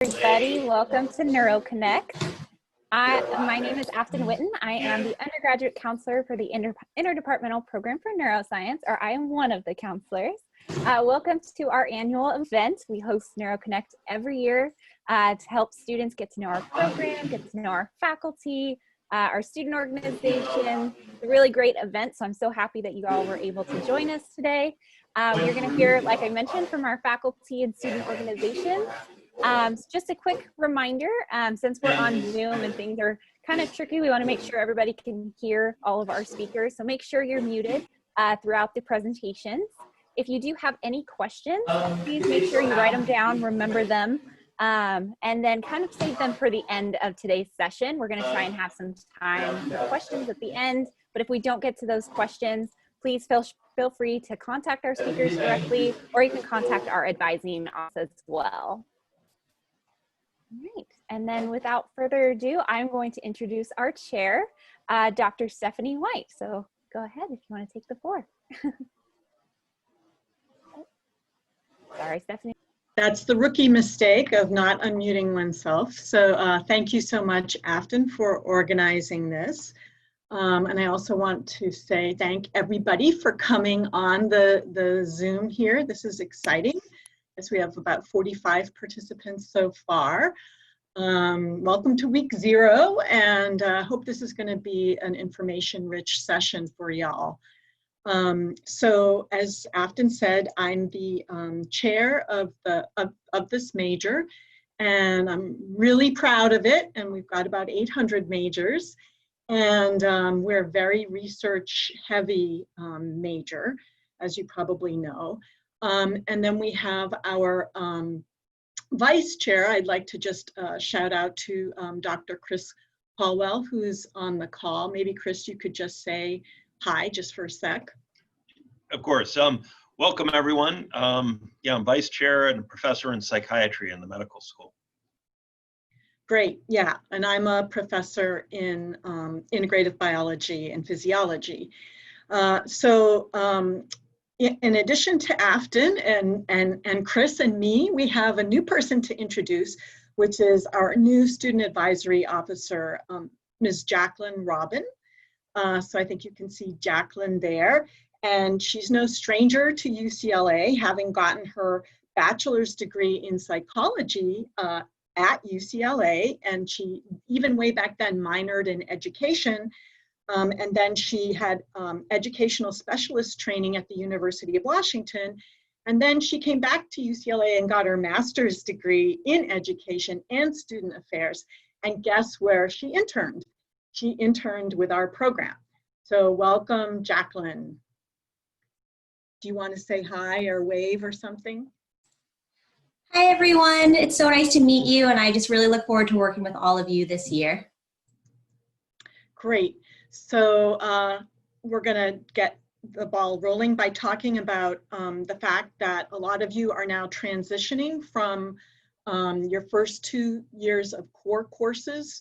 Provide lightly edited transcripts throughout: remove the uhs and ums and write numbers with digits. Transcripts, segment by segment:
Everybody, welcome to Neuro Connect. My name is Afton Witten. I am the undergraduate counselor for the interdepartmental program for neuroscience, or I am one of the counselors. Welcome to our annual event. We host Neuro Connect every year to help students get to know our program, get to know our faculty, our student organization. It's a really great event, so I'm so happy that you all were able to join us today. You're going to hear, like I mentioned, from our faculty and student organization. Just a quick reminder, since we're on Zoom and things are kind of tricky, we want to make sure everybody can hear all of our speakers. So make sure you're muted throughout the presentations. If you do have any questions, please make sure you write them down, remember them, and then kind of save them for the end of today's session. We're going to try and have some time for questions at the end, but if we don't get to those questions, please feel free to contact our speakers directly, or you can contact our advising office as well. All right, and then without further ado, I'm going to introduce our chair, Dr. Stephanie White. So go ahead if you want to take the floor. Sorry, Stephanie. That's the rookie mistake of not unmuting oneself. So thank you so much, Afton, for organizing this. And I also want to say thank everybody for coming on the Zoom here. This is exciting. We have about 45 participants so far. Welcome to week 0, and hope this is going to be an information-rich session for y'all. So as Afton said, I'm the chair of this major, and I'm really proud of it. And we've got about 800 majors, and we're a very research-heavy major, as you probably know. And then we have our vice chair. I'd like to just shout out to Dr. Chris Caldwell, who's on the call. Maybe Chris, you could just say hi just for a sec. Of course. Welcome, everyone. Yeah, I'm vice chair and professor in psychiatry in the medical school. Great. Yeah, and I'm a professor in integrative biology and physiology. In addition to Afton and Chris and me, we have a new person to introduce, which is our new student advisory officer, Ms. Jacqueline Robin. So I think you can see Jacqueline there. And she's no stranger to UCLA, having gotten her bachelor's degree in psychology at UCLA. And she, even way back then, minored in education. And then she had educational specialist training at the University of Washington. And then she came back to UCLA and got her master's degree in education and student affairs. And guess where she interned? She interned with our program. So welcome, Jacqueline. Do you want to say hi or wave or something? Hi, everyone. It's so nice to meet you. And I just really look forward to working with all of you this year. Great. So we're going to get the ball rolling by talking about the fact that a lot of you are now transitioning from your first 2 years of core courses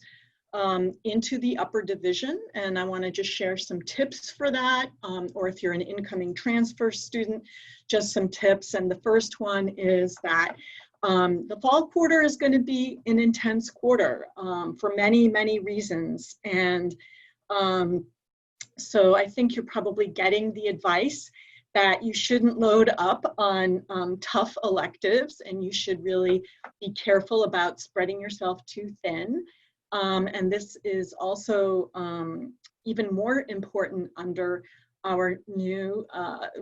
into the upper division. And I want to just share some tips for that, or if you're an incoming transfer student, just some tips. And the first one is that the fall quarter is going to be an intense quarter for many, many reasons. And so I think you're probably getting the advice that you shouldn't load up on tough electives, and you should really be careful about spreading yourself too thin. And this is also even more important under our new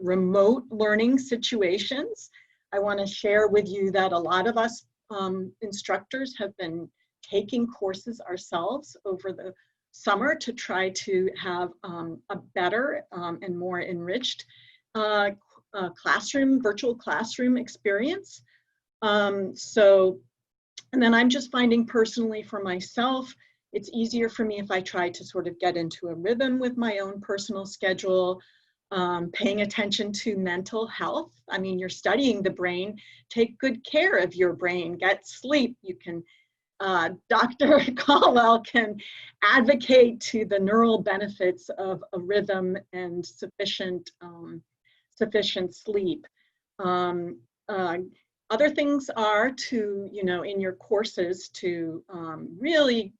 remote learning situations. I want to share with you that a lot of us instructors have been taking courses ourselves over the summer to try to have a better and more enriched virtual classroom experience. And then I'm just finding personally for myself, it's easier for me if I try to sort of get into a rhythm with my own personal schedule, paying attention to mental health. I mean, you're studying the brain, take good care of your brain, get sleep. You can Dr. Caldwell can advocate to the neural benefits of a rhythm and sufficient sleep. Other things are to, in your courses to really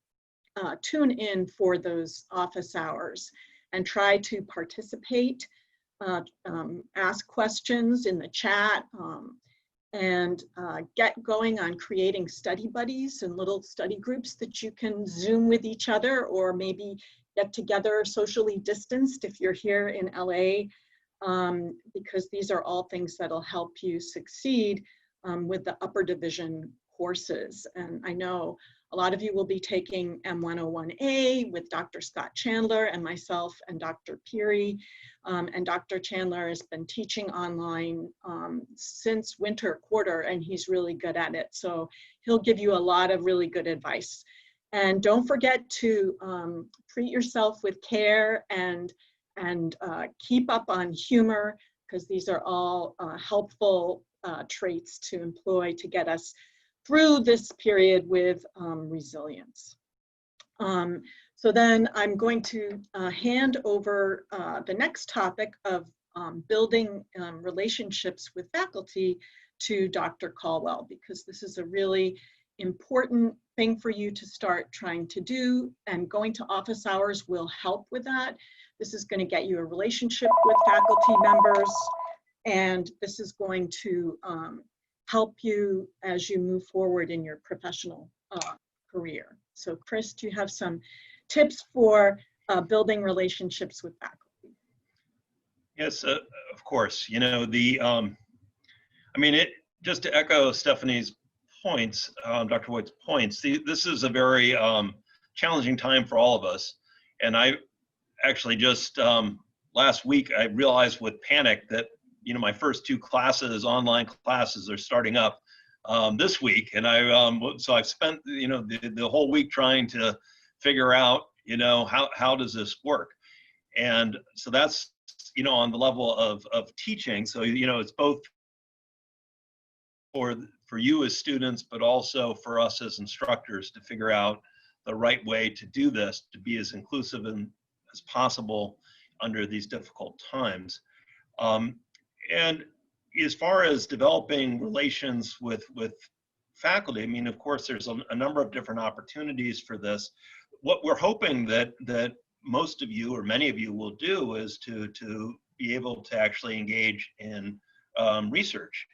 tune in for those office hours and try to participate, ask questions in the chat, and get going on creating study buddies and little study groups that you can Zoom with each other, or maybe get together socially distanced if you're here in LA, because these are all things that'll help you succeed with the upper division courses. And I know a lot of you will be taking M101A with Dr. Scott Chandler and myself and Dr. Peary. And Dr. Chandler has been teaching online since winter quarter, and he's really good at it. So he'll give you a lot of really good advice. And don't forget to treat yourself with care and keep up on humor, because these are all helpful traits to employ to get us through this period with resilience. So then I'm going to hand over the next topic of building relationships with faculty to Dr. Caldwell, because this is a really important thing for you to start trying to do, and going to office hours will help with that. This is going to get you a relationship with faculty members, and this is going to help you as you move forward in your professional career. So Chris, do you have some tips for building relationships with faculty? Yes, of course. Just to echo Stephanie's points, Dr. White's points, this is a very challenging time for all of us. And I actually just last week, I realized with panic that, my first 2 classes, online classes, are starting up this week. And so I've spent, the whole week trying to figure out, how does this work? And so that's, on the level of teaching. So, it's both for you as students, but also for us as instructors to figure out the right way to do this, to be as inclusive as possible under these difficult times. And as far as developing relations with faculty, of course, there's a number of different opportunities for this. What we're hoping that most of you or many of you will do is to be able to actually engage in research.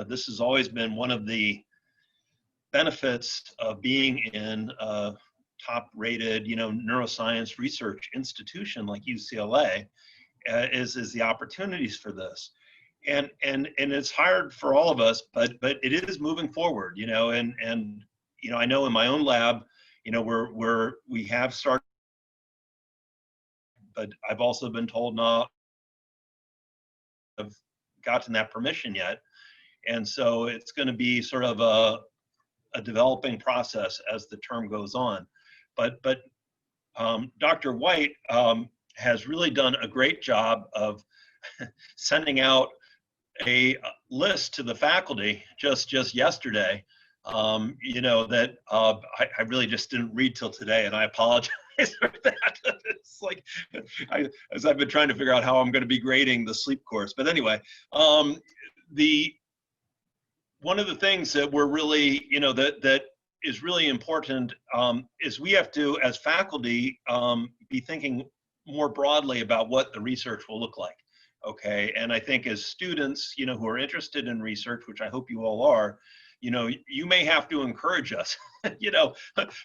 This has always been one of the benefits of being in a top-rated, neuroscience research institution like UCLA, is the opportunities for this. And it's hard for all of us, but it is moving forward, and I know in my own lab, we have started, but I've also been told not have gotten that permission yet. And so it's going to be sort of a developing process as the term goes on. But Dr. White has really done a great job of sending out a list to the faculty just yesterday, that I really just didn't read till today, and I apologize for that. It's like, as I've been trying to figure out how I'm going to be grading the sleep course. But anyway, one of the things that we're really, that is really important is we have to, as faculty, be thinking more broadly about what the research will look like. Okay, and I think as students, who are interested in research, which I hope you all are, you may have to encourage us,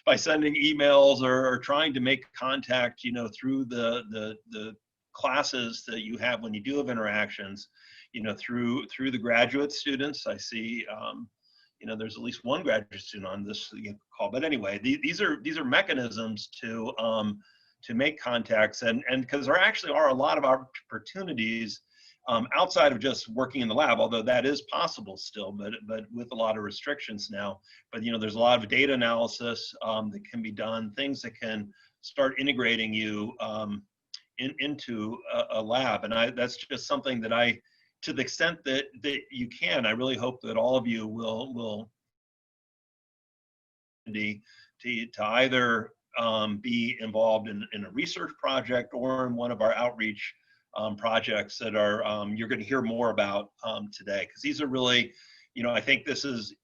by sending emails or trying to make contact, through the classes that you have when you do have interactions, through the graduate students. I see, there's at least one graduate student on this call. But anyway, these are mechanisms to make contacts, and because there actually are a lot of opportunities outside of just working in the lab, although that is possible still, but with a lot of restrictions now. But there's a lot of data analysis that can be done, things that can start integrating you into a lab. And that's just something that to the extent that you can, I really hope that all of you will to either be involved in a research project or in one of our outreach projects that are you're going to hear more about today, because these are really, I think this is,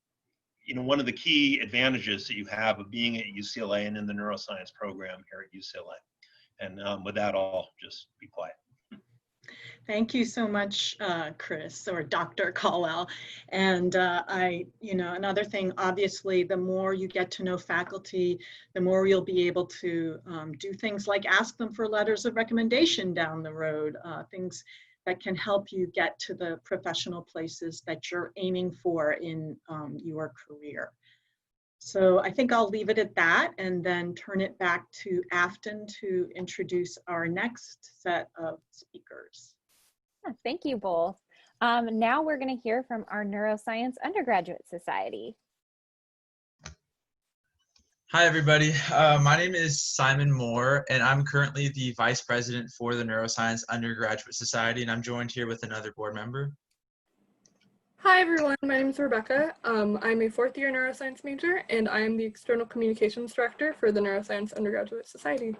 one of the key advantages that you have of being at UCLA and in the neuroscience program here at UCLA. And with that, I'll just be quiet. Thank you so much, Chris, or Dr. Caldwell. And another thing, obviously, the more you get to know faculty, the more you'll be able to do things like ask them for letters of recommendation down the road, things that can help you get to the professional places that you're aiming for in your career. So I think I'll leave it at that and then turn it back to Afton to introduce our next set of speakers. Thank you both. Now we're going to hear from our Neuroscience Undergraduate Society. Hi, everybody. My name is Simon Moore, and I'm currently the Vice President for the Neuroscience Undergraduate Society, and I'm joined here with another board member. Hi, everyone. My name is Rebecca. I'm a fourth-year neuroscience major, and I am the External Communications Director for the Neuroscience Undergraduate Society.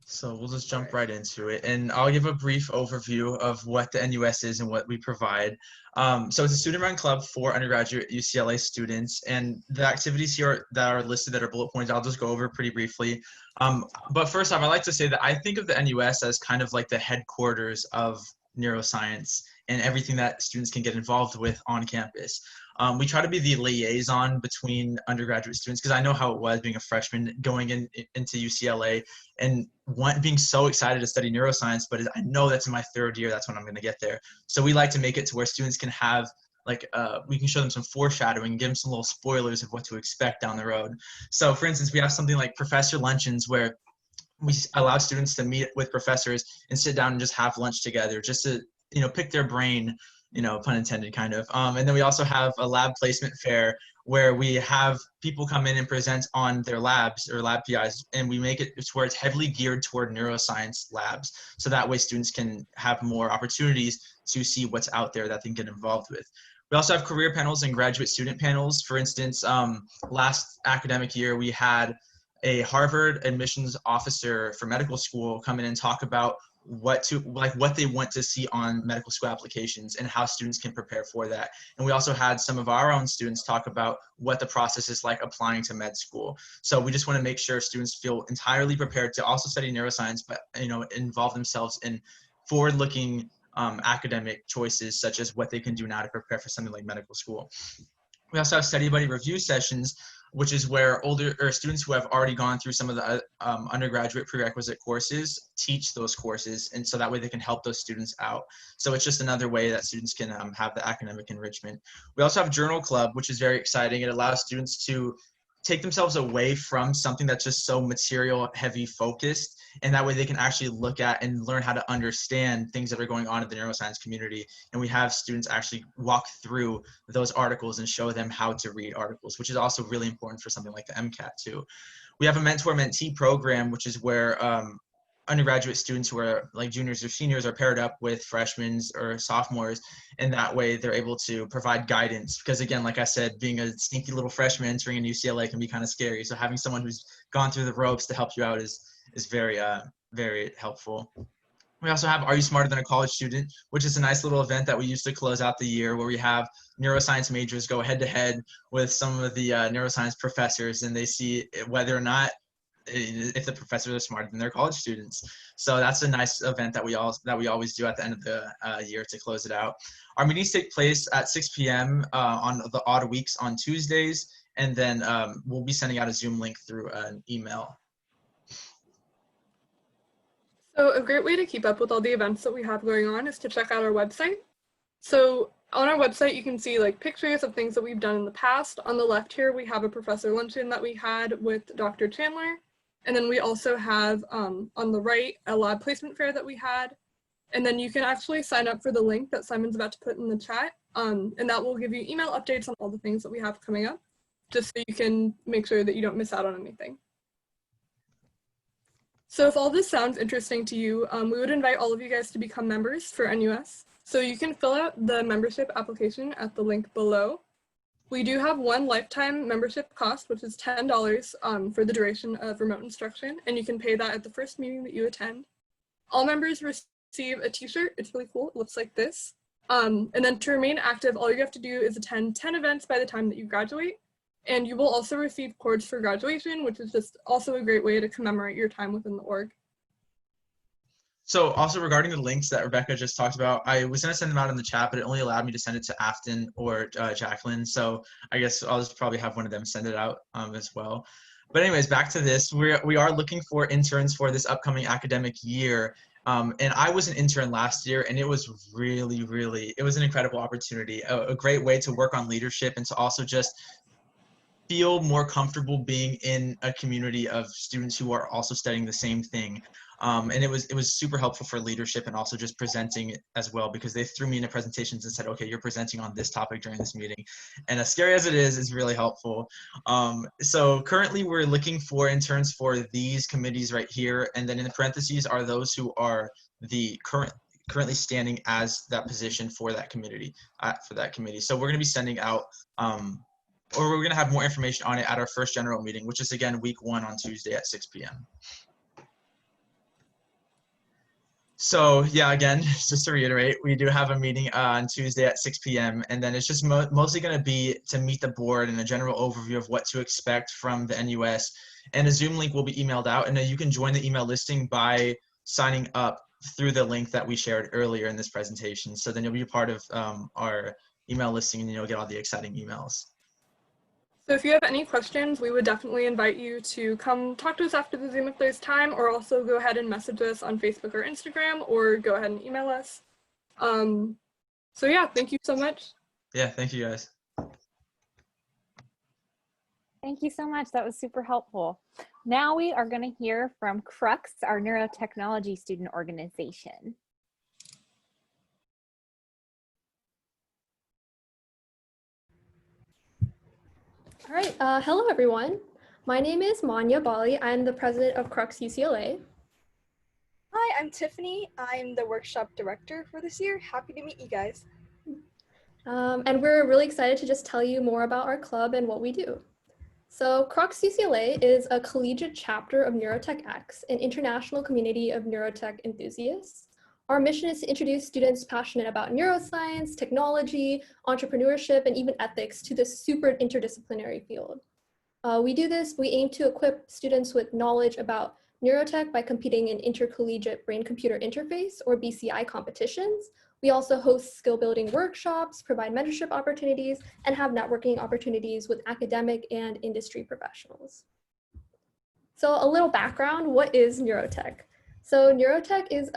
So we'll just jump right into it, and I'll give a brief overview of what the NUS is and what we provide. So it's a student-run club for undergraduate UCLA students, and the activities here that are listed that are bullet points, I'll just go over pretty briefly. But first off, I'd like to say that I think of the NUS as kind of like the headquarters of neuroscience and everything that students can get involved with on campus. We try to be the liaison between undergraduate students, because I know how it was being a freshman going into UCLA and being so excited to study neuroscience, but I know that's in my third year, that's when I'm going to get there. So we like to make it to where students can have we can show them some foreshadowing, give them some little spoilers of what to expect down the road. So for instance, we have something like professor luncheons where we allow students to meet with professors and sit down and just have lunch together, just to pick their brain, pun intended, kind of. And then we also have a lab placement fair where we have people come in and present on their labs or lab PIs, and we make it to where it's heavily geared toward neuroscience labs. So that way students can have more opportunities to see what's out there that they can get involved with. We also have career panels and graduate student panels. For instance, last academic year, we had a Harvard admissions officer for medical school come in and talk about what they want to see on medical school applications and how students can prepare for that. And we also had some of our own students talk about what the process is like applying to med school. So we just want to make sure students feel entirely prepared to also study neuroscience, but involve themselves in forward-looking academic choices, such as what they can do now to prepare for something like medical school. We also have study buddy review sessions, which is where students who have already gone through some of the undergraduate prerequisite courses teach those courses, and so that way they can help those students out. So it's just another way that students can have the academic enrichment. We also have Journal Club, which is very exciting. It allows students to take themselves away from something that's just so material heavy focused, and that way they can actually look at and learn how to understand things that are going on in the neuroscience community. And we have students actually walk through those articles and show them how to read articles, which is also really important for something like the MCAT too. We have a mentor-mentee program, which is where undergraduate students who are like juniors or seniors are paired up with freshmen or sophomores, and that way they're able to provide guidance, because again, like I said, being a sneaky little freshman entering in UCLA can be kind of scary. So having someone who's gone through the ropes to help you out is very very helpful. We also have Are You Smarter Than a College Student, which is a nice little event that we used to close out the year, where we have neuroscience majors go head to head with some of the neuroscience professors, and they see whether or not if the professors are smarter than their college students. So that's a nice event that we always do at the end of the year to close it out. Our meetings take place at 6 p.m. On the odd weeks on Tuesdays, and then we'll be sending out a Zoom link through an email. So a great way to keep up with all the events that we have going on is to check out our website. So on our website, you can see pictures of things that we've done in the past. On the left here, we have a professor luncheon that we had with Dr. Chandler. And then we also have on the right, a lab placement fair that we had. And then you can actually sign up for the link that Simon's about to put in the chat. And that will give you email updates on all the things that we have coming up, just so you can make sure that you don't miss out on anything. So if all this sounds interesting to you, we would invite all of you guys to become members for NUS. So you can fill out the membership application at the link below. We do have one lifetime membership cost, which is $10 for the duration of remote instruction, and you can pay that at the first meeting that you attend. All members receive receive a t-shirt. It's really cool. It looks like this. And then to remain active, all you have to do is attend 10 events by the time that you graduate. And you will also receive cords for graduation, which is just also a great way to commemorate your time within the org. So also regarding the links that Rebecca just talked about, I was going to send them out in the chat, but it only allowed me to send it to Afton or Jacqueline. So I guess I'll just probably have one of them send it out as well. But anyways, back to this. We are looking for interns for this upcoming academic year. And I was an intern last year, and it was really, it was an incredible opportunity, a great way to work on leadership and to also just feel more comfortable being in a community of students who are also studying the same thing. And it was super helpful for leadership and also just presenting as well, because they threw me into presentations and said, okay, you're presenting on this topic during this meeting. And as scary as it is, it's really helpful. So currently we're looking for interns for these committees right here. And then in the parentheses are those who are the currently standing as that position for that committee. So we're gonna be sending out, or we're going to have more information on it at our first general meeting, which is again week 1 on Tuesday at 6 p.m. So yeah, again, just to reiterate, we do have a meeting on Tuesday at 6 p.m. and then it's just mostly going to be to meet the board and a general overview of what to expect from the NUS. And a Zoom link will be emailed out, and then you can join the email listing by signing up through the link that we shared earlier in this presentation. So then you'll be a part of our email listing, and you'll get all the exciting emails. So if you have any questions, we would definitely invite you to come talk to us after the Zoom if there's time, or also go ahead and message us on Facebook or Instagram, or go ahead and email us. So yeah, thank you so much. Yeah, thank you guys. Thank you so much. That was super helpful. Now we are going to hear from Crux, our neurotechnology student organization. All right, hello everyone. My name is Manya Bali. I'm the president of Crux UCLA. Hi, I'm Tiffany. I'm the workshop director for this year. Happy to meet you guys. And we're really excited to just tell you more about our club and what we do. So Crux UCLA is a collegiate chapter of Neurotech X, an international community of neurotech enthusiasts. Our mission is to introduce students passionate about neuroscience, technology, entrepreneurship, and even ethics to this super interdisciplinary field. We aim to equip students with knowledge about neurotech by competing in intercollegiate brain-computer interface, or BCI competitions. We also host skill-building workshops, provide mentorship opportunities, and have networking opportunities with academic and industry professionals. So a little background, what is neurotech? So neurotech is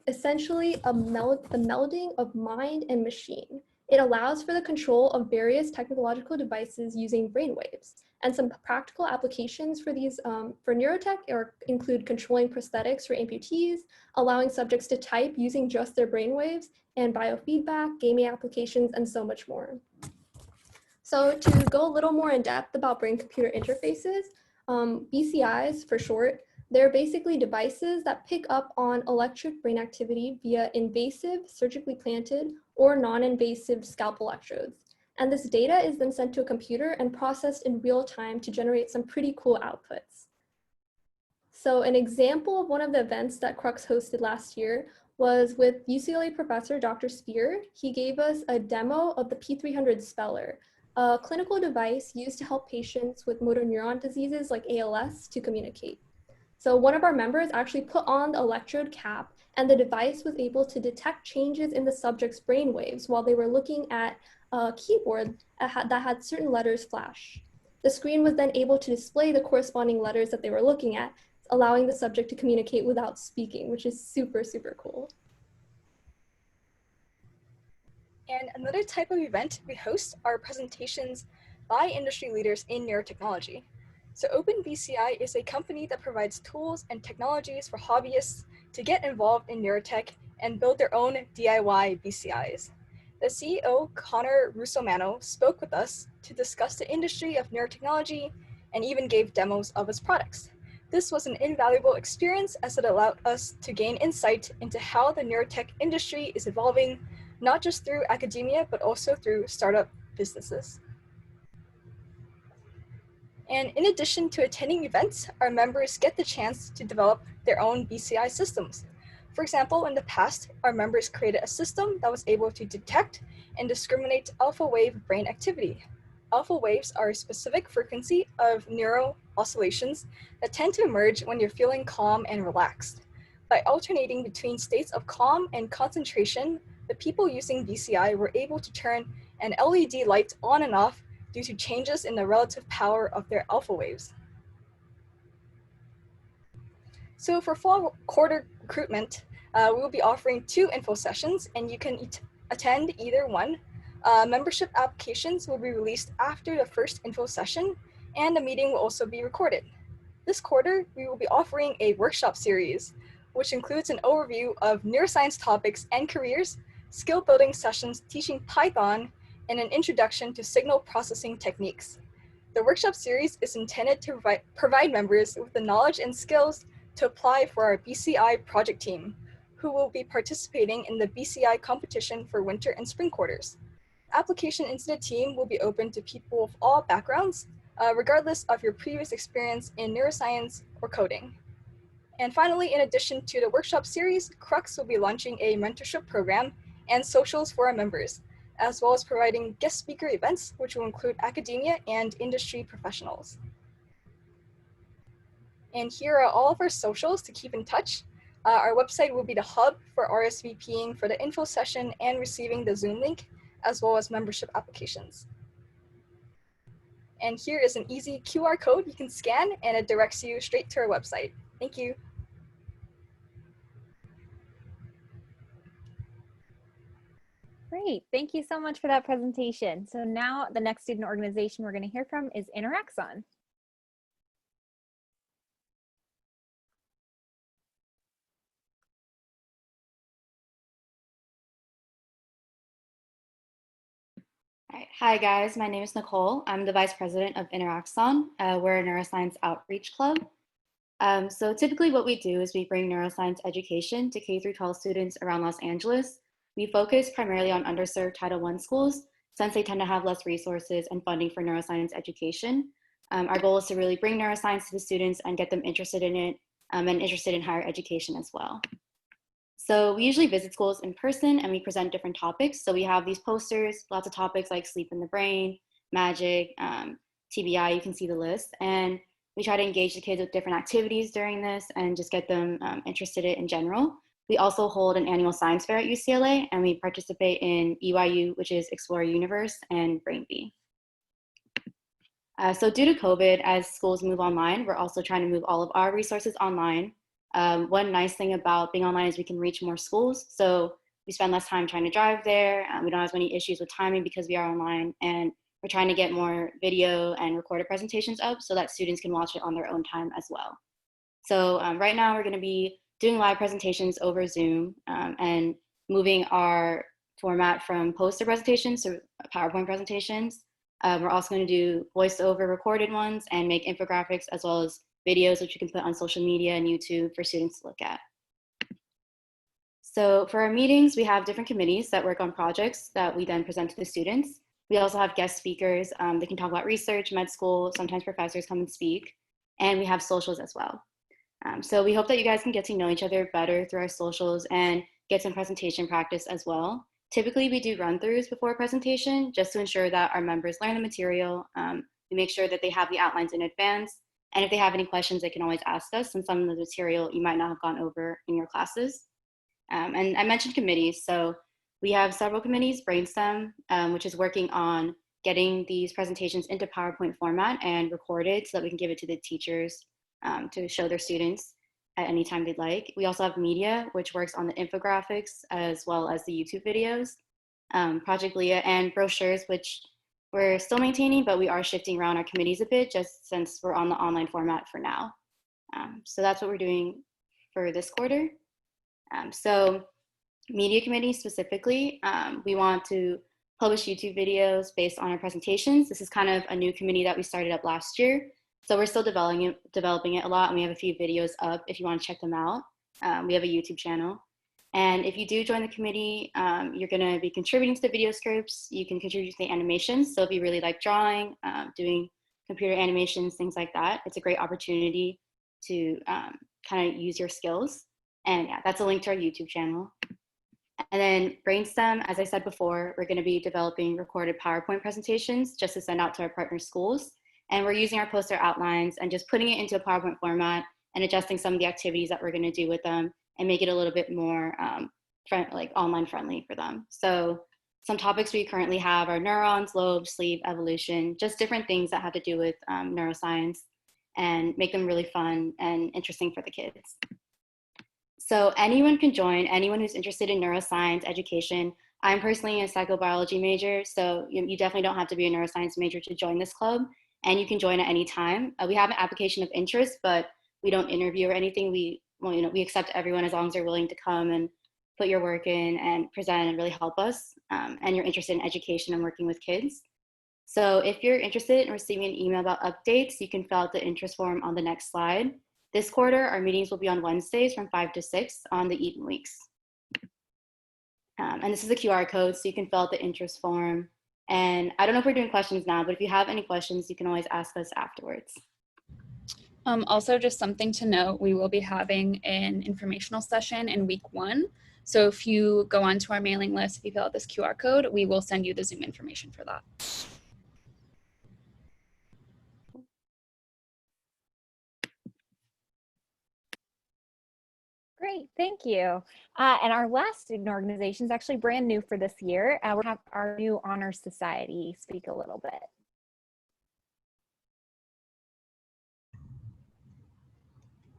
essentially the melding of mind and machine. It allows for the control of various technological devices using brainwaves. And some practical applications for these for neurotech include controlling prosthetics for amputees, allowing subjects to type using just their brainwaves, and biofeedback, gaming applications, and so much more. So to go a little more in depth about brain-computer interfaces, BCIs for short, they're basically devices that pick up on electric brain activity via invasive, surgically planted, or non-invasive scalp electrodes. And this data is then sent to a computer and processed in real time to generate some pretty cool outputs. So an example of one of the events that Crux hosted last year was with UCLA professor Dr. Spear. He gave us a demo of the P300 Speller, a clinical device used to help patients with motor neuron diseases like ALS to communicate. So one of our members actually put on the electrode cap, and the device was able to detect changes in the subject's brain waves while they were looking at a keyboard that had certain letters flash. The screen was then able to display the corresponding letters that they were looking at, allowing the subject to communicate without speaking, which is super, super cool. And another type of event we host are presentations by industry leaders in neurotechnology. So OpenBCI is a company that provides tools and technologies for hobbyists to get involved in neurotech and build their own DIY BCIs. The CEO, Connor Russomano, spoke with us to discuss the industry of neurotechnology and even gave demos of his products. This was an invaluable experience as it allowed us to gain insight into how the neurotech industry is evolving, not just through academia, but also through startup businesses. And in addition to attending events, our members get the chance to develop their own BCI systems. For example, in the past, our members created a system that was able to detect and discriminate alpha wave brain activity. Alpha waves are a specific frequency of neural oscillations that tend to emerge when you're feeling calm and relaxed. By alternating between states of calm and concentration, the people using BCI were able to turn an LED light on and off due to changes in the relative power of their alpha waves. So for fall quarter recruitment, we will be offering 2 info sessions, and you can attend either one. Membership applications will be released after the first info session, and the meeting will also be recorded. This quarter, we will be offering a workshop series, which includes an overview of neuroscience topics and careers, skill building sessions teaching Python, and an introduction to signal processing techniques. The workshop series is intended to provide members with the knowledge and skills to apply for our BCI project team, who will be participating in the BCI competition for winter and spring quarters. Application into the team will be open to people of all backgrounds, regardless of your previous experience in neuroscience or coding. And finally, in addition to the workshop series, Crux will be launching a mentorship program and socials for our members, as well as providing guest speaker events, which will include academia and industry professionals. And here are all of our socials to keep in touch. Our website will be the hub for RSVPing for the info session and receiving the Zoom link, as well as membership applications. And here is an easy QR code you can scan, and it directs you straight to our website. Thank you. Great, thank you so much for that presentation. So now the next student organization we're going to hear from is Interaxon. All right. Hi guys, my name is Nicole. I'm the Vice President of Interaxon. We're a neuroscience outreach club. So typically what we do is we bring neuroscience education to K-12 students around Los Angeles. We focus primarily on underserved Title I schools since they tend to have less resources and funding for neuroscience education. Our goal is to really bring neuroscience to the students and get them interested in it and interested in higher education as well. So we usually visit schools in person and we present different topics. So we have these posters, lots of topics like sleep in the brain, magic, TBI, you can see the list. And we try to engage the kids with different activities during this and just get them interested in general. We also hold an annual science fair at UCLA and we participate in EYU, which is Explore Universe, and BrainBee. So due to COVID, as schools move online, we're also trying to move all of our resources online. One nice thing about being online is we can reach more schools. So we spend less time trying to drive there. We don't have as many issues with timing because we are online, and we're trying to get more video and recorded presentations up so that students can watch it on their own time as well. So right now we're going to be doing live presentations over Zoom and moving our format from poster presentations to PowerPoint presentations. We're also going to do voiceover recorded ones and make infographics as well as videos which you can put on social media and YouTube for students to look at. So for our meetings, we have different committees that work on projects that we then present to the students. We also have guest speakers. They can talk about research, med school, sometimes professors come and speak, and we have socials as well. So we hope that you guys can get to know each other better through our socials and get some presentation practice as well. Typically, we do run-throughs before a presentation just to ensure that our members learn the material. We make sure that they have the outlines in advance. And if they have any questions, they can always ask us, since some of the material you might not have gone over in your classes. And I mentioned committees. So we have several committees, Brainstem, which is working on getting these presentations into PowerPoint format and recorded so that we can give it to the teachers to show their students at any time they'd like. We also have media, which works on the infographics as well as the YouTube videos, Project Leah, and brochures, which we're still maintaining, but we are shifting around our committees a bit just since we're on the online format for now. So that's what we're doing for this quarter. So media committee specifically, we want to publish YouTube videos based on our presentations. This is kind of a new committee that we started up last year. So we're still developing it a lot, and we have a few videos up if you want to check them out. We have a YouTube channel. And if you do join the committee, you're going to be contributing to the video scripts. You can contribute to the animations. So if you really like drawing, doing computer animations, things like that, it's a great opportunity to kind of use your skills. And yeah, that's a link to our YouTube channel. And then Brainstem, as I said before, we're going to be developing recorded PowerPoint presentations just to send out to our partner schools. And we're using our poster outlines and just putting it into a PowerPoint format and adjusting some of the activities that we're going to do with them and make it a little bit more like online friendly for them. So some topics we currently have are neurons, lobes, sleep, evolution, just different things that have to do with neuroscience, and make them really fun and interesting for the kids. So anyone can join, anyone who's interested in neuroscience education. I'm personally a psychobiology major, so you definitely don't have to be a neuroscience major to join this club, and you can join at any time. We have an application of interest, but we don't interview or anything. We accept everyone as long as they're willing to come and put your work in and present and really help us, and you're interested in education and working with kids. So if you're interested in receiving an email about updates, you can fill out the interest form on the next slide. This quarter, our meetings will be on Wednesdays from 5 to 6 on the even weeks. And this is a QR code, so you can fill out the interest form. And I don't know if we're doing questions now, but if you have any questions, you can always ask us afterwards. Also, just something to note, we will be having an informational session in week 1. So if you go onto our mailing list, if you fill out this QR code, we will send you the Zoom information for that. Great, thank you. And our last student organization is actually brand new for this year. We'll have our new Honor Society speak a little bit.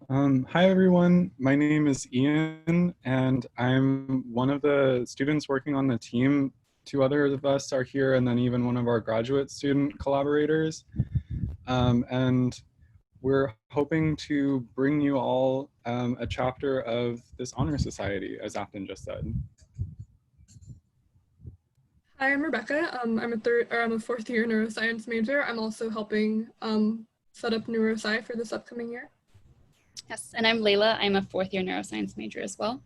Hi everyone, my name is Ian and I'm one of the students working on the team. 2 others of us are here and then even one of our graduate student collaborators. And we're hoping to bring you all a chapter of this honor society, as Afton just said. Hi, I'm Rebecca. I'm a 4th year neuroscience major. I'm also helping set up neurosci for this upcoming year. Yes, and I'm Layla. I'm a 4th year neuroscience major as well.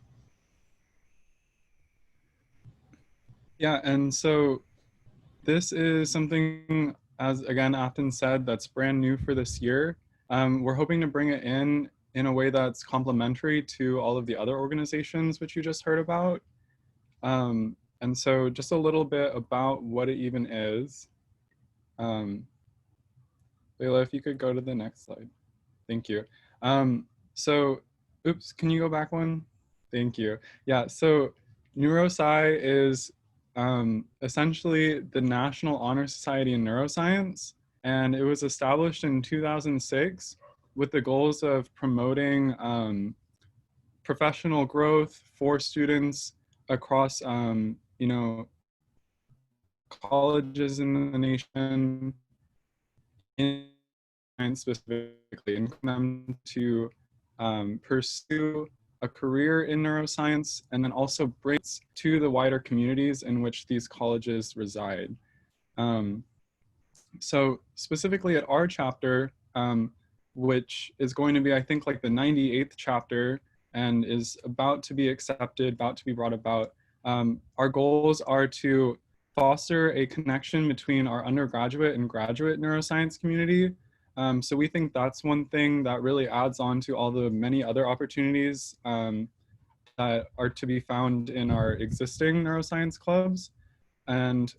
Yeah, and so this is something, as again Afton said, that's brand new for this year. We're hoping to bring it in a way that's complementary to all of the other organizations which you just heard about. And so just a little bit about what it even is. Layla, if you could go to the next slide. Thank you. So, oops, can you go back one? Thank you. Yeah, so NeuroSci is essentially the National Honor Society in Neuroscience, and it was established in 2006 with the goals of promoting professional growth for students across, colleges in the nation, in science specifically, and them to pursue a career in neuroscience, and then also bring it to the wider communities in which these colleges reside. So specifically at our chapter, which is going to be, I think, like the 98th chapter and is about to be accepted, about to be brought about, our goals are to foster a connection between our undergraduate and graduate neuroscience community. So we think that's one thing that really adds on to all the many other opportunities that are to be found in our existing neuroscience clubs. And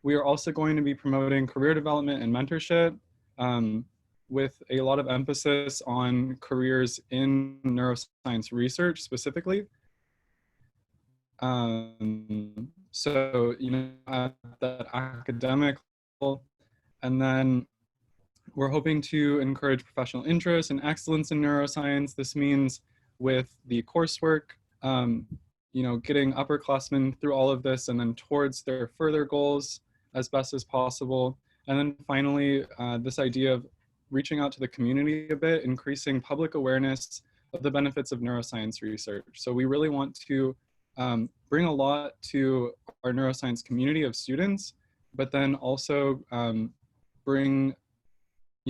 we are also going to be promoting career development and mentorship with a lot of emphasis on careers in neuroscience research specifically. So, at the academic level, and then we're hoping to encourage professional interest and excellence in neuroscience. This means with the coursework, getting upperclassmen through all of this and then towards their further goals as best as possible. And then finally, this idea of reaching out to the community a bit, increasing public awareness of the benefits of neuroscience research. So we really want to bring a lot to our neuroscience community of students, but then also bring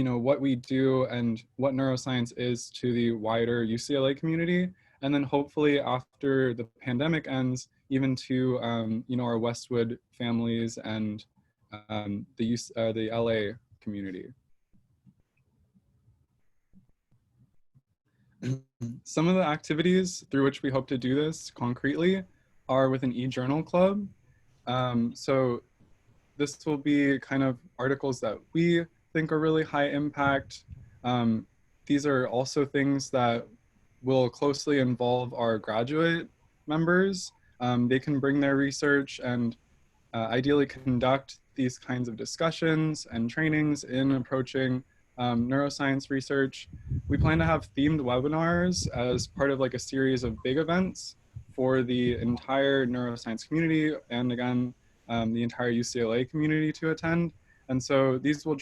what we do and what neuroscience is to the wider UCLA community. And then hopefully after the pandemic ends, even to our Westwood families and the LA community. Some of the activities through which we hope to do this concretely are with an e-journal club. So this will be kind of articles that we think are really high impact. These are also things that will closely involve our graduate members. They can bring their research and ideally conduct these kinds of discussions and trainings in approaching neuroscience research. We plan to have themed webinars as part of like a series of big events for the entire neuroscience community and again, the entire UCLA community to attend. And so these will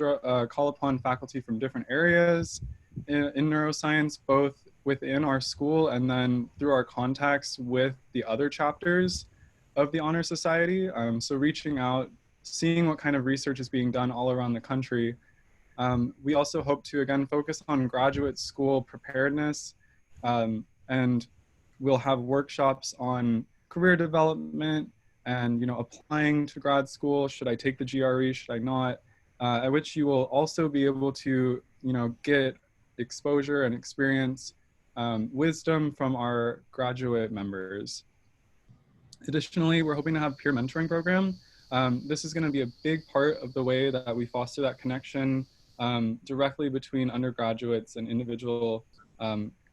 call upon faculty from different areas in neuroscience, both within our school and then through our contacts with the other chapters of the Honor Society. So reaching out, seeing what kind of research is being done all around the country. We also hope to, again, focus on graduate school preparedness, and we'll have workshops on career development and, applying to grad school. Should I take the GRE? Should I not? At which you will also be able to, get exposure and experience, wisdom from our graduate members. Additionally, we're hoping to have peer mentoring program. This is going to be a big part of the way that we foster that connection directly between undergraduates and individual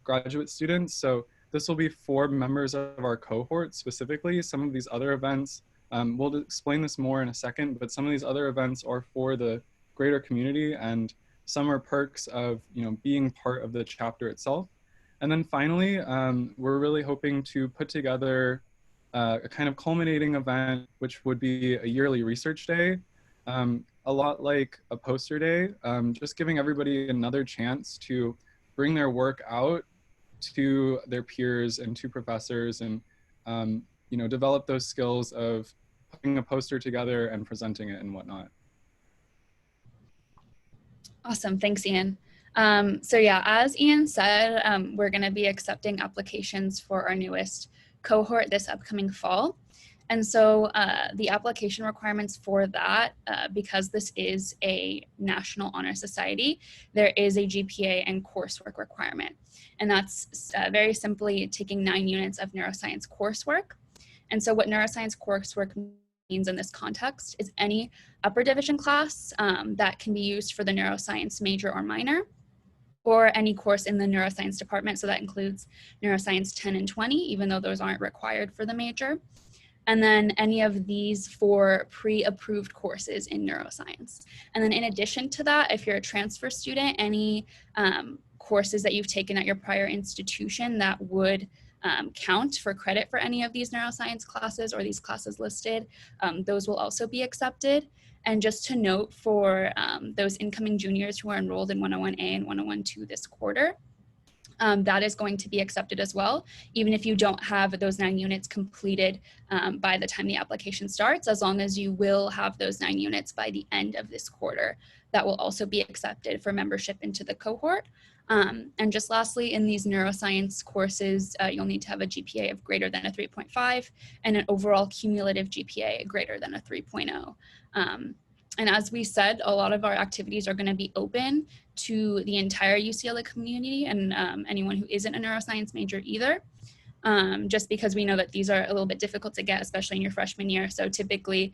graduate students. So this will be for members of our cohort specifically. Some of these other events, we'll explain this more in a second, but some of these other events are for the greater community and some are perks of being part of the chapter itself. And then finally, we're really hoping to put together a kind of culminating event, which would be a yearly research day, a lot like a poster day, just giving everybody another chance to bring their work out to their peers and to professors and, develop those skills of putting a poster together and presenting it and whatnot. Awesome, thanks, Ian. So yeah, as Ian said, we're gonna be accepting applications for our newest cohort this upcoming fall. And so the application requirements for that, because this is a National Honor Society, there is a GPA and coursework requirement. And that's very simply taking 9 units of neuroscience coursework. And so what neuroscience coursework means in this context is any upper division class that can be used for the neuroscience major or minor, or any course in the neuroscience department. So that includes neuroscience 10 and 20, even though those aren't required for the major. And then any of these 4 pre-approved courses in neuroscience. And then in addition to that, if you're a transfer student, any courses that you've taken at your prior institution that would count for credit for any of these neuroscience classes or these classes listed, those will also be accepted. And just to note for those incoming juniors who are enrolled in 101A and 101-2 this quarter, that is going to be accepted as well, even if you don't have those 9 units completed by the time the application starts, as long as you will have those 9 units by the end of this quarter. That will also be accepted for membership into the cohort. And just lastly, in these neuroscience courses, you'll need to have a GPA of greater than a 3.5 and an overall cumulative GPA greater than a 3.0. And as we said, a lot of our activities are going to be open to the entire UCLA community and anyone who isn't a neuroscience major either, just because we know that these are a little bit difficult to get, especially in your freshman year. So typically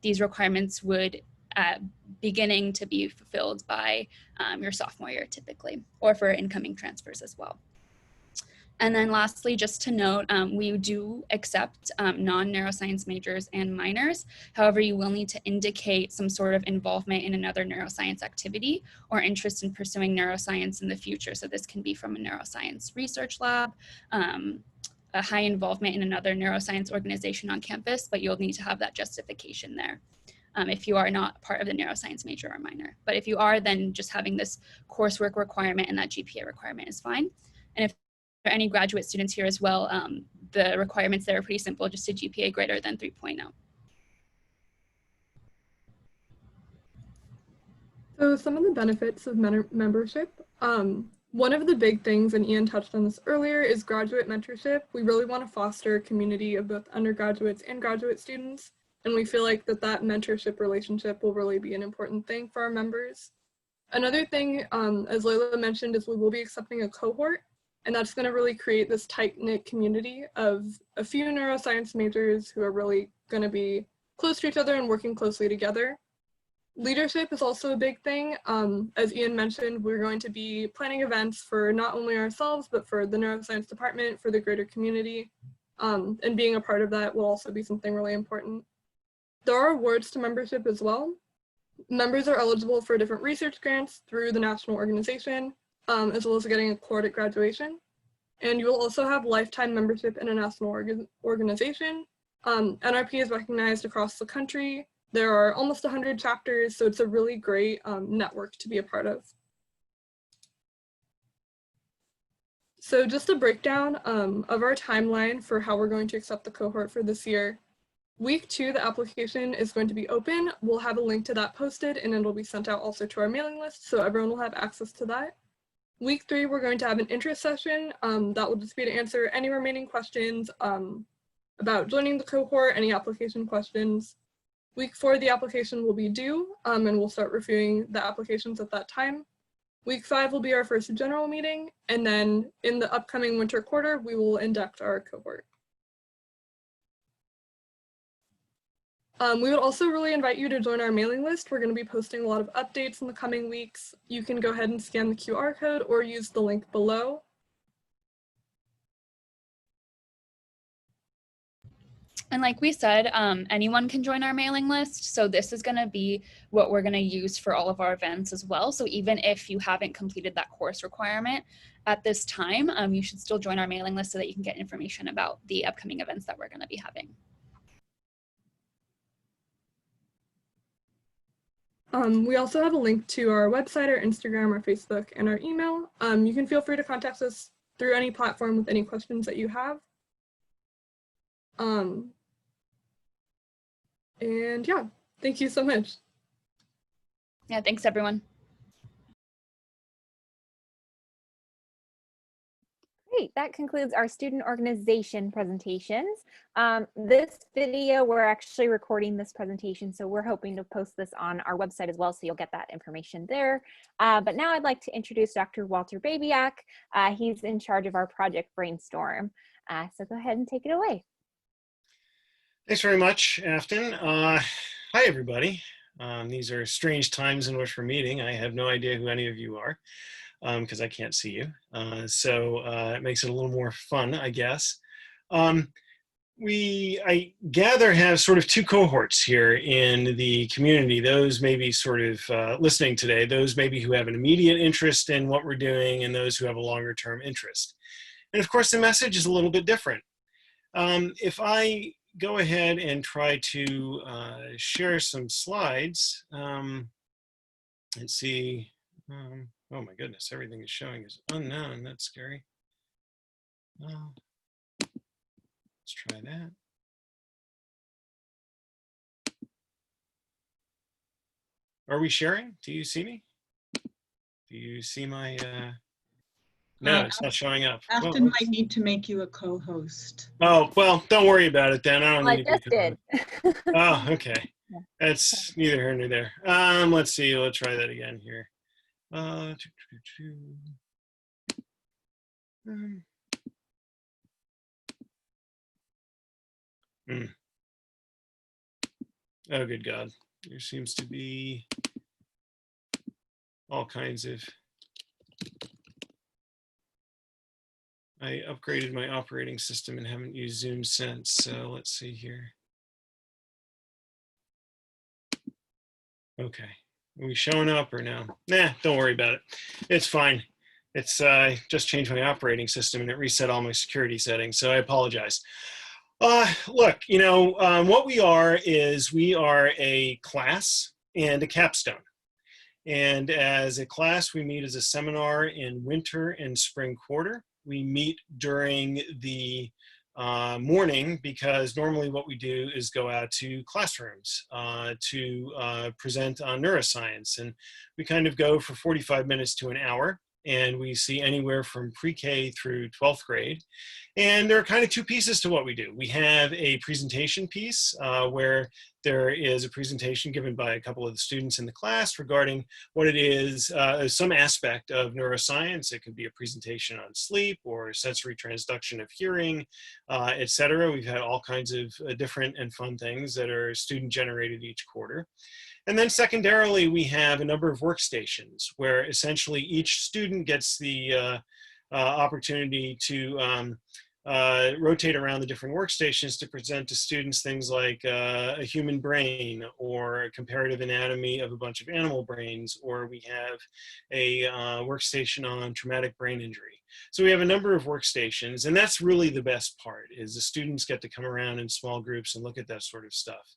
these requirements would beginning to be fulfilled by your sophomore year typically, or for incoming transfers as well. And then lastly, just to note, we do accept non-neuroscience majors and minors. However, you will need to indicate some sort of involvement in another neuroscience activity or interest in pursuing neuroscience in the future. So this can be from a neuroscience research lab, a high involvement in another neuroscience organization on campus, but you'll need to have that justification there if you are not part of the neuroscience major or minor. But if you are, then just having this coursework requirement and that GPA requirement is fine. And if for any graduate students here as well, the requirements there are pretty simple, just a GPA greater than 3.0. So some of the benefits of membership, one of the big things, and Ian touched on this earlier, is graduate mentorship. We really want to foster a community of both undergraduates and graduate students, and we feel like that mentorship relationship will really be an important thing for our members. Another thing, as Layla mentioned, is we will be accepting a cohort. And that's going to really create this tight-knit community of a few neuroscience majors who are really going to be close to each other and working closely together. Leadership is also a big thing. As Ian mentioned, we're going to be planning events for not only ourselves, but for the neuroscience department, for the greater community. And being a part of that will also be something really important. There are awards to membership as well. Members are eligible for different research grants through the national organization, as well as getting a cord at graduation. And you will also have lifetime membership in a national organization. NRP is recognized across the country. There are almost 100 chapters, so it's a really great network to be a part of. So just a breakdown of our timeline for how we're going to accept the cohort for this year. Week 2, the application is going to be open. We'll have a link to that posted, and it'll be sent out also to our mailing list, so everyone will have access to that. Week 3, we're going to have an interest session that will just be to answer any remaining questions about joining the cohort, any application questions. Week 4, the application will be due, and we'll start reviewing the applications at that time. Week 5 will be our first general meeting, and then in the upcoming winter quarter, we will induct our cohort. We would also really invite you to join our mailing list. We're going to be posting a lot of updates in the coming weeks. You can go ahead and scan the QR code or use the link below. And like we said, anyone can join our mailing list. So this is going to be what we're going to use for all of our events as well. So even if you haven't completed that course requirement at this time, you should still join our mailing list so that you can get information about the upcoming events that we're going to be having. We also have a link to our website, our Instagram, our Facebook, and our email. You can feel free to contact us through any platform with any questions that you have. And yeah, thank you so much. Yeah, thanks everyone. Great, that concludes our student organization presentations. This video, we're actually recording this presentation, so we're hoping to post this on our website as well, so you'll get that information there. But now I'd like to introduce Dr. Walter Babiak. He's in charge of our project brainstorm. So go ahead and take it away. Thanks very much, Afton. Hi, everybody. These are strange times in which we're meeting. I have no idea who any of you are because I can't see you. So it makes it a little more fun, I guess. I gather, have sort of two cohorts here in the community. Those maybe sort of listening today, those maybe who have an immediate interest in what we're doing and those who have a longer term interest. And of course, the message is a little bit different. If I go ahead and try to share some slides and see, oh my goodness, everything is showing is unknown. That's scary. Let's try that. Are we sharing? Do you see me? Do you see my, no, it's not showing up. Afton might need to make you a co-host. Oh, well, don't worry about it then. I don't need I just did. Oh, okay. That's neither here nor there. Let's see. Let's try that again here. Oh, good God. There seems to be all kinds of... I upgraded my operating system and haven't used Zoom since, so let's see here. Okay, are we showing up or no? Nah, don't worry about it. It's fine. It's just changed my operating system and it reset all my security settings, so I apologize. Look, you know, what we are is we are a class and a capstone. And as a class, we meet as a seminar in winter and spring quarter. We meet during the morning because normally what we do is go out to classrooms to present on neuroscience. And we kind of go for 45 minutes to an hour. And we see anywhere from pre-K through 12th grade. And there are kind of two pieces to what we do. We have a presentation piece where there is a presentation given by a couple of the students in the class regarding what it is, some aspect of neuroscience. It could be a presentation on sleep or sensory transduction of hearing, et cetera. We've had all kinds of different and fun things that are student generated each quarter. And then secondarily, we have a number of workstations where essentially each student gets the opportunity to rotate around the different workstations to present to students things like a human brain or a comparative anatomy of a bunch of animal brains, or we have a workstation on traumatic brain injury. So we have a number of workstations, and that's really the best part, is the students get to come around in small groups and look at that sort of stuff.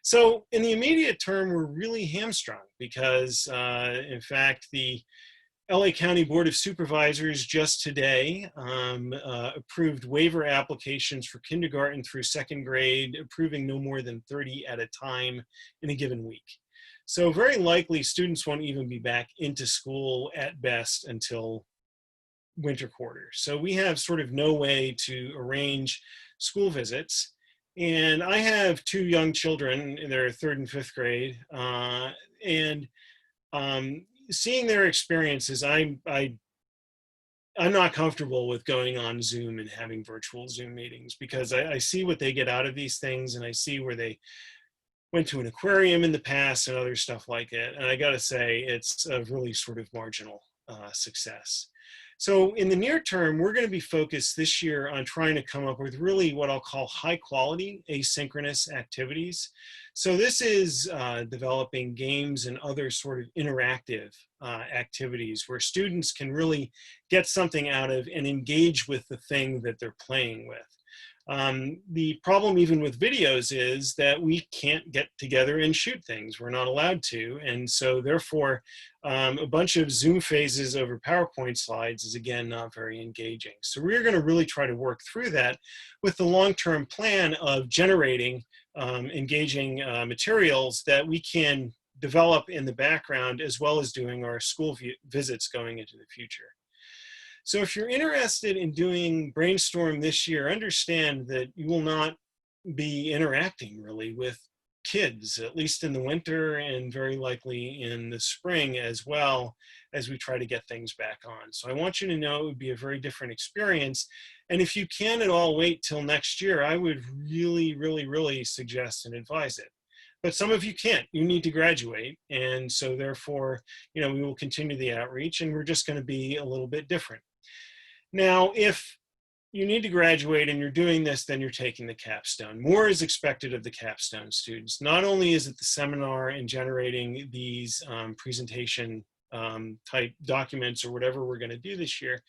So in the immediate term, we're really hamstrung because, in fact, the LA County Board of Supervisors just today approved waiver applications for kindergarten through second grade, approving no more than 30 at a time in a given week. So very likely students won't even be back into school at best until winter quarter. So we have sort of no way to arrange school visits. And I have two young children in their third and fifth grade, and seeing their experiences, I'm not comfortable with going on Zoom and having virtual Zoom meetings because I see what they get out of these things, and I see where they went to an aquarium in the past and other stuff like it. And I got to say, it's a really sort of marginal success. So in the near term, we're going to be focused this year on trying to come up with really what I'll call high quality asynchronous activities. So this is developing games and other sort of interactive activities where students can really get something out of and engage with the thing that they're playing with. The problem even with videos is that we can't get together and shoot things. We're not allowed to. And so therefore, a bunch of Zoom phases over PowerPoint slides is again not very engaging. So we're going to really try to work through that with the long-term plan of generating engaging materials that we can develop in the background as well as doing our school visits going into the future. So if you're interested in doing Brainstorm this year, understand that you will not be interacting really with kids, at least in the winter and very likely in the spring as well, as we try to get things back on. So I want you to know it would be a very different experience. And if you can at all wait till next year, I would really, really, really suggest and advise it. But some of you can't. You need to graduate. And so therefore, we will continue the outreach, and we're just going to be a little bit different. Now, if you need to graduate and you're doing this, then you're taking the capstone. More is expected of the capstone students. Not only is it the seminar and generating these presentation type documents or whatever we're going to do this year,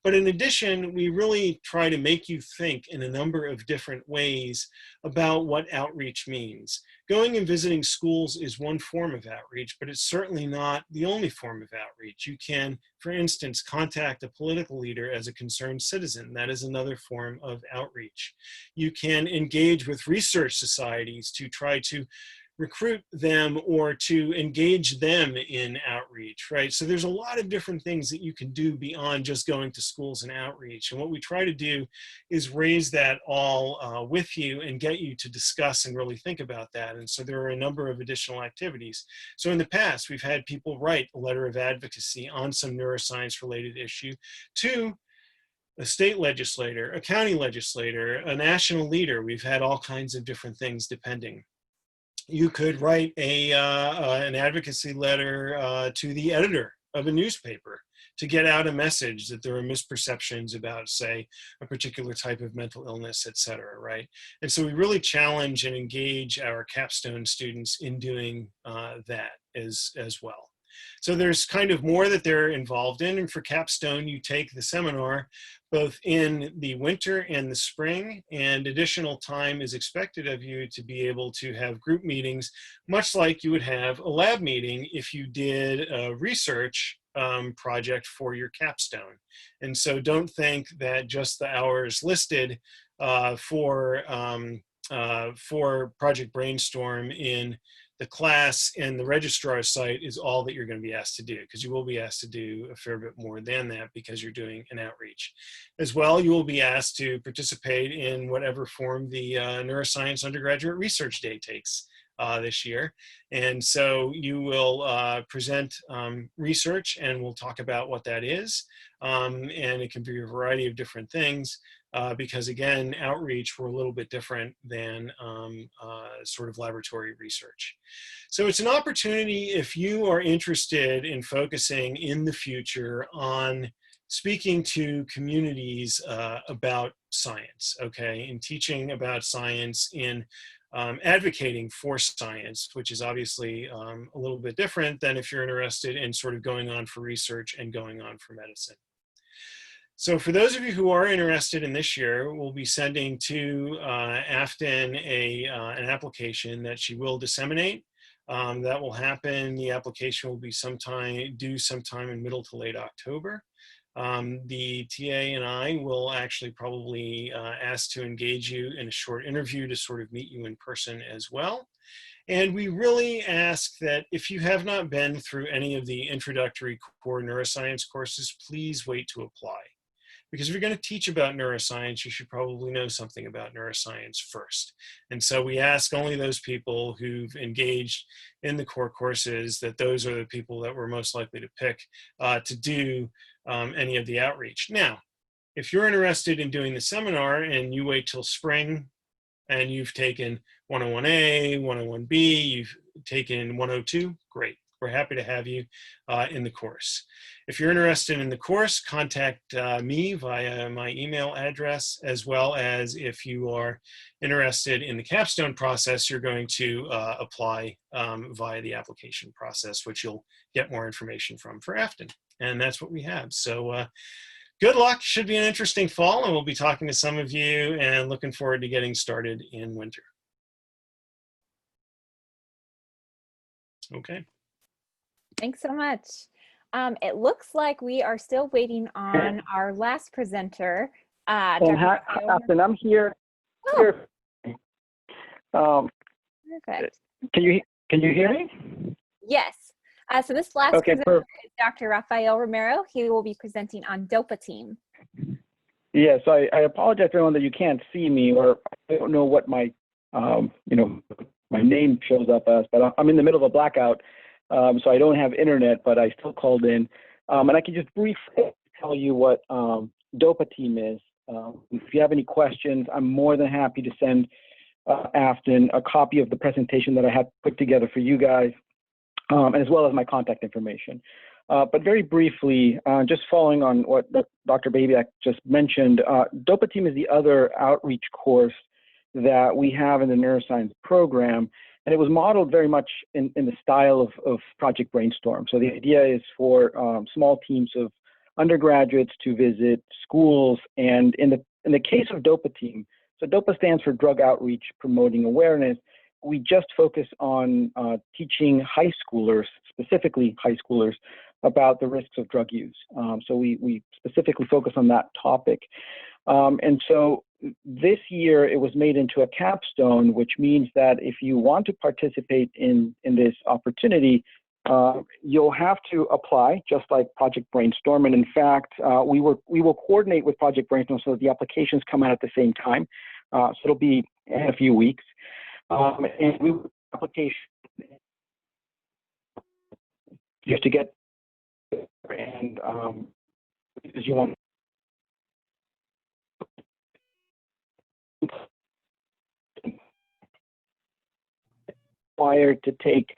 but in addition, we really try to make you think in a number of different ways about what outreach means. Going and visiting schools is one form of outreach, but it's certainly not the only form of outreach. You can, for instance, contact a political leader as a concerned citizen. That is another form of outreach. You can engage with research societies to try to recruit them or to engage them in outreach, right? So there's a lot of different things that you can do beyond just going to schools and outreach. And what we try to do is raise that all with you and get you to discuss and really think about that. And so there are a number of additional activities. So in the past, we've had people write a letter of advocacy on some neuroscience related issue to a state legislator, a county legislator, a national leader. We've had all kinds of different things depending. You could write an advocacy letter to the editor of a newspaper to get out a message that there are misperceptions about, say, a particular type of mental illness, et cetera, right? And so we really challenge and engage our capstone students in doing that as well. So there's kind of more that they're involved in. And for capstone, you take the seminar both in the winter and the spring, and additional time is expected of you to be able to have group meetings, much like you would have a lab meeting if you did a research project for your capstone. And so don't think that just the hours listed for Project Brainstorm in the class and the registrar's site is all that you're going to be asked to do, because you will be asked to do a fair bit more than that because you're doing an outreach. As well, you will be asked to participate in whatever form the Neuroscience Undergraduate Research Day takes this year. And so you will present research, and we'll talk about what that is. And it can be a variety of different things. Because again, outreach were a little bit different than sort of laboratory research. So it's an opportunity if you are interested in focusing in the future on speaking to communities about science, okay, in teaching about science, in advocating for science, which is obviously a little bit different than if you're interested in sort of going on for research and going on for medicine. So for those of you who are interested in this year, we'll be sending to Afton an application that she will disseminate. That will happen. The application will be due sometime in middle to late October. The TA and I will actually probably ask to engage you in a short interview to sort of meet you in person as well. And we really ask that if you have not been through any of the introductory core neuroscience courses, please wait to apply. Because if you're going to teach about neuroscience, you should probably know something about neuroscience first. And so we ask only those people who've engaged in the core courses that those are the people that we're most likely to pick to do any of the outreach. Now, if you're interested in doing the seminar and you wait till spring and you've taken 101A, 101B, you've taken 102, great. We're happy to have you in the course. If you're interested in the course, contact me via my email address, as well as if you are interested in the capstone process, you're going to apply via the application process, which you'll get more information from for Afton. And that's what we have. So good luck. Should be an interesting fall, and we'll be talking to some of you and looking forward to getting started in winter. Okay. Thanks so much. It looks like we are still waiting on our last presenter. Afton, I'm here. Oh. Perfect. Can you hear me? Yes. So this last presenter is Dr. Rafael Romero. He will be presenting on DOPA-team. Yes, I apologize to everyone that you can't see me, or I don't know what my my name shows up as, but I'm in the middle of a blackout. So I don't have internet, but I still called in. And I can just briefly tell you what DOPA-team is. If you have any questions, I'm more than happy to send Afton a copy of the presentation that I had put together for you guys, and as well as my contact information. But very briefly, just following on what Dr. Babiak just mentioned, DOPA-team is the other outreach course that we have in the neuroscience program. And it was modeled very much in the style of Project Brainstorm. So the idea is for small teams of undergraduates to visit schools. And in the case of DOPA-team, so DOPA stands for Drug Outreach Promoting Awareness. We just focus on teaching high schoolers, specifically high schoolers, about the risks of drug use. So we specifically focus on that topic. And so this year it was made into a capstone, which means that if you want to participate in this opportunity, you'll have to apply just like Project Brainstorm. And in fact, we will coordinate with Project Brainstorm so that the applications come out at the same time. So it'll be in a few weeks. And we will application just to get and because you want required to take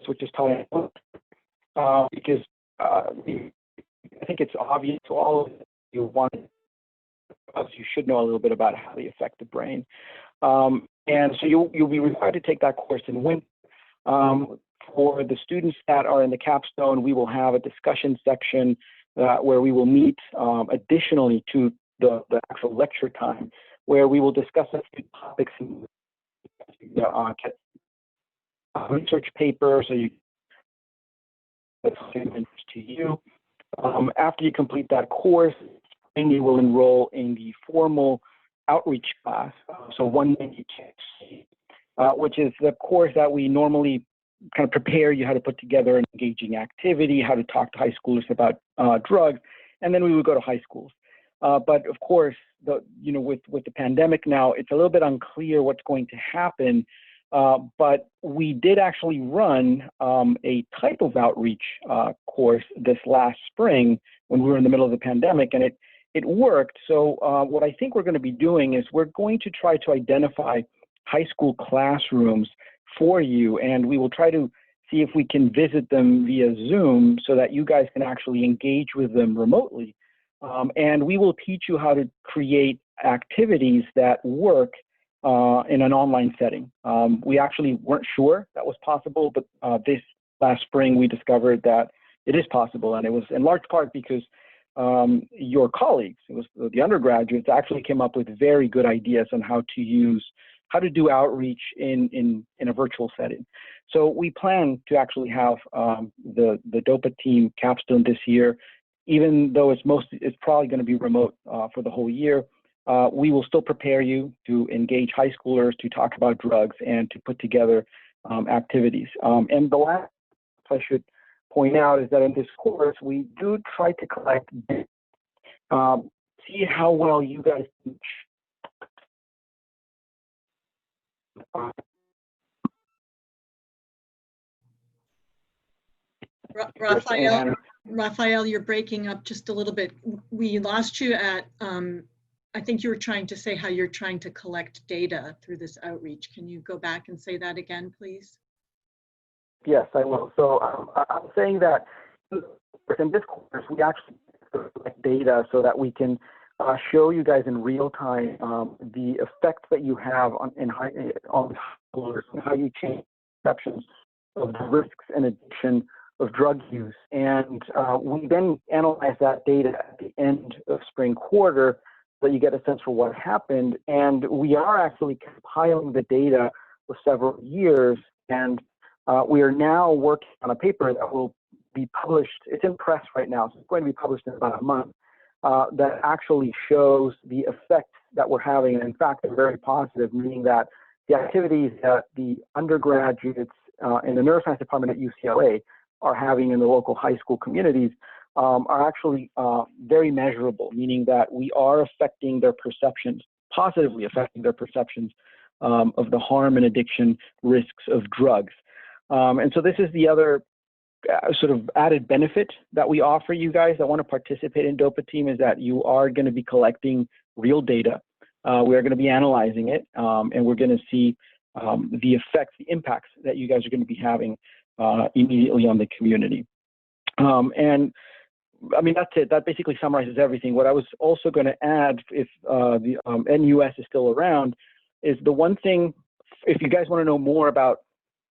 which is tied because I think it's obvious to all of you you should know a little bit about how they affect the brain. And so you'll be required to take that course in winter. For the students that are in the capstone, we will have a discussion section where we will meet additionally to the actual lecture time, where we will discuss a few topics in research paper, so that's of interest to you. After you complete that course, then you will enroll in the formal outreach class, so one name you can't see, which is the course that we normally kind of prepare you how to put together an engaging activity, how to talk to high schoolers about drugs, and then we would go to high schools. But of course, with the pandemic now, it's a little bit unclear what's going to happen. But we did actually run a type of outreach course this last spring when we were in the middle of the pandemic, and it worked. So what I think we're going to be doing is we're going to try to identify high school classrooms for you, and we will try to see if we can visit them via Zoom so that you guys can actually engage with them remotely. And we will teach you how to create activities that work in an online setting. We actually weren't sure that was possible, but this last spring we discovered that it is possible, and it was in large part because your colleagues, it was the undergraduates, actually came up with very good ideas on how to do outreach in a virtual setting. So we plan to actually have the DOPA team capstone this year, even though it's probably going to be remote for the whole year. We will still prepare you to engage high schoolers, to talk about drugs, and to put together activities. And the last I should point out is that in this course, we do try to collect data, see how well you guys teach. Raphael, you're breaking up just a little bit. We lost you at, I think you were trying to say how you're trying to collect data through this outreach. Can you go back and say that again, please? Yes, I will. So I'm saying that in this course, we actually collect data so that we can show you guys in real time the effects that you have on schoolers and how you change perceptions of the risks and addiction of drug use. And we then analyze that data at the end of spring quarter so you get a sense for what happened. And we are actually compiling the data for several years. And we are now working on a paper that will be published. It's in press right now, so it's going to be published in about a month, that actually shows the effects that we're having. And in fact, they're very positive, meaning that the activities that the undergraduates in the neuroscience department at UCLA are having in the local high school communities are actually very measurable, meaning that we are affecting their perceptions, positively affecting their perceptions of the harm and addiction risks of drugs. And so this is the other sort of added benefit that we offer you guys that want to participate in DOPA team, is that you are going to be collecting real data. We are going to be analyzing it, and we're going to see the effects, the impacts that you guys are going to be having immediately on the community. And I mean, that's it. That basically summarizes everything. What I was also going to add, if the NUS is still around, is the one thing, if you guys want to know more about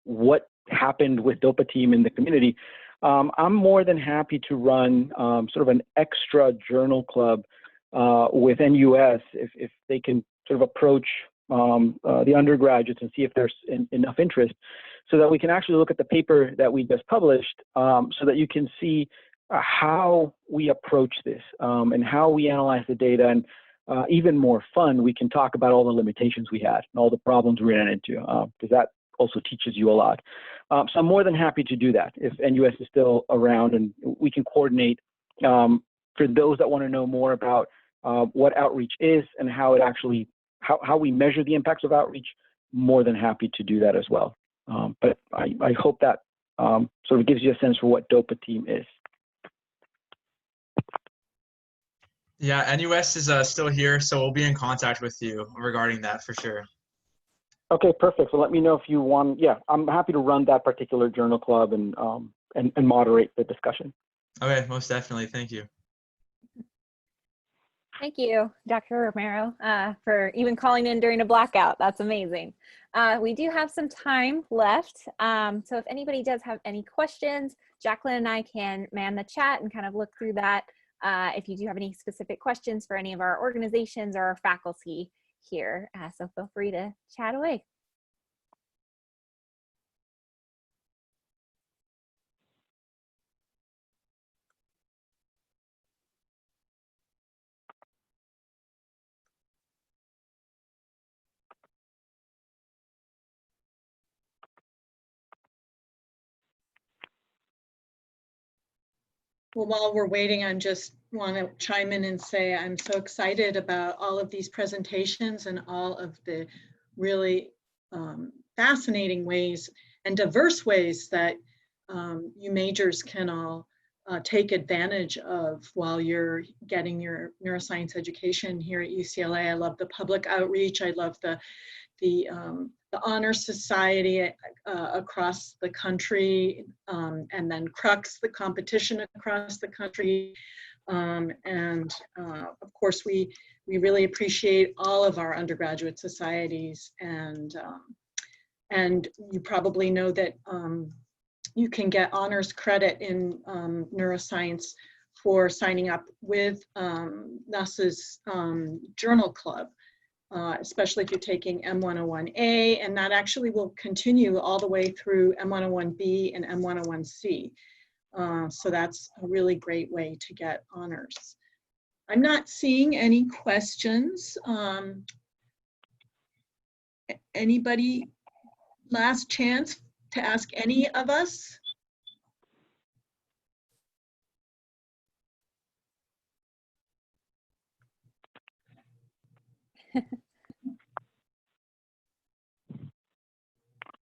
what happened with DOPA team in the community, I'm more than happy to run sort of an extra journal club with NUS if they can sort of approach the undergraduates and see if there's enough interest, so that we can actually look at the paper that we just published, so that you can see how we approach this and how we analyze the data. And even more fun, we can talk about all the limitations we had and all the problems we ran into, because that also teaches you a lot. So I'm more than happy to do that if NUS is still around, and we can coordinate. For those that want to know more about what outreach is and how it actually, how we measure the impacts of outreach, more than happy to do that as well. But I hope that sort of gives you a sense for what DOPA team is. Yeah, NUS is still here, so we'll be in contact with you regarding that for sure. Okay, perfect. So let me know if you want. Yeah, I'm happy to run that particular journal club and moderate the discussion. Okay, most definitely. Thank you. Thank you, Dr. Romero, for even calling in during a blackout. That's amazing. We do have some time left. So if anybody does have any questions, Jacqueline and I can man the chat and kind of look through that. If you do have any specific questions for any of our organizations or our faculty here, so feel free to chat away. Well, while we're waiting, I just want to chime in and say I'm so excited about all of these presentations and all of the really fascinating ways and diverse ways that you majors can all take advantage of while you're getting your neuroscience education here at UCLA. I love the public outreach. I love the Honor Society across the country, and then Crux, the competition across the country. Of course, we really appreciate all of our undergraduate societies, and you probably know that you can get honors credit in neuroscience for signing up with NUS's journal club. Especially if you're taking M101A, and that actually will continue all the way through M101B and M101C. So that's a really great way to get honors. I'm not seeing any questions. Anybody, last chance to ask any of us?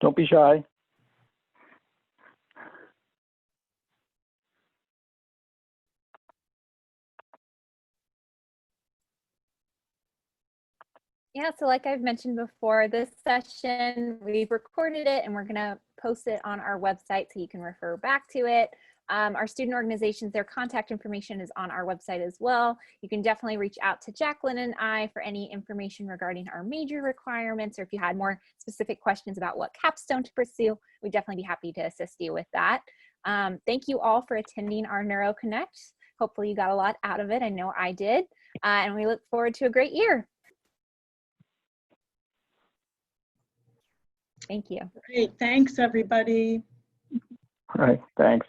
Don't be shy. Yeah, so like I've mentioned before, this session, we've recorded it and we're gonna post it on our website so you can refer back to it. Our student organizations, their contact information is on our website as well. You can definitely reach out to Jacqueline and I for any information regarding our major requirements, or if you had more specific questions about what capstone to pursue, we'd definitely be happy to assist you with that. Thank you all for attending our Neuro Connect. Hopefully you got a lot out of it. I know I did. And we look forward to a great year. Thank you. Great, thanks everybody. All right, thanks.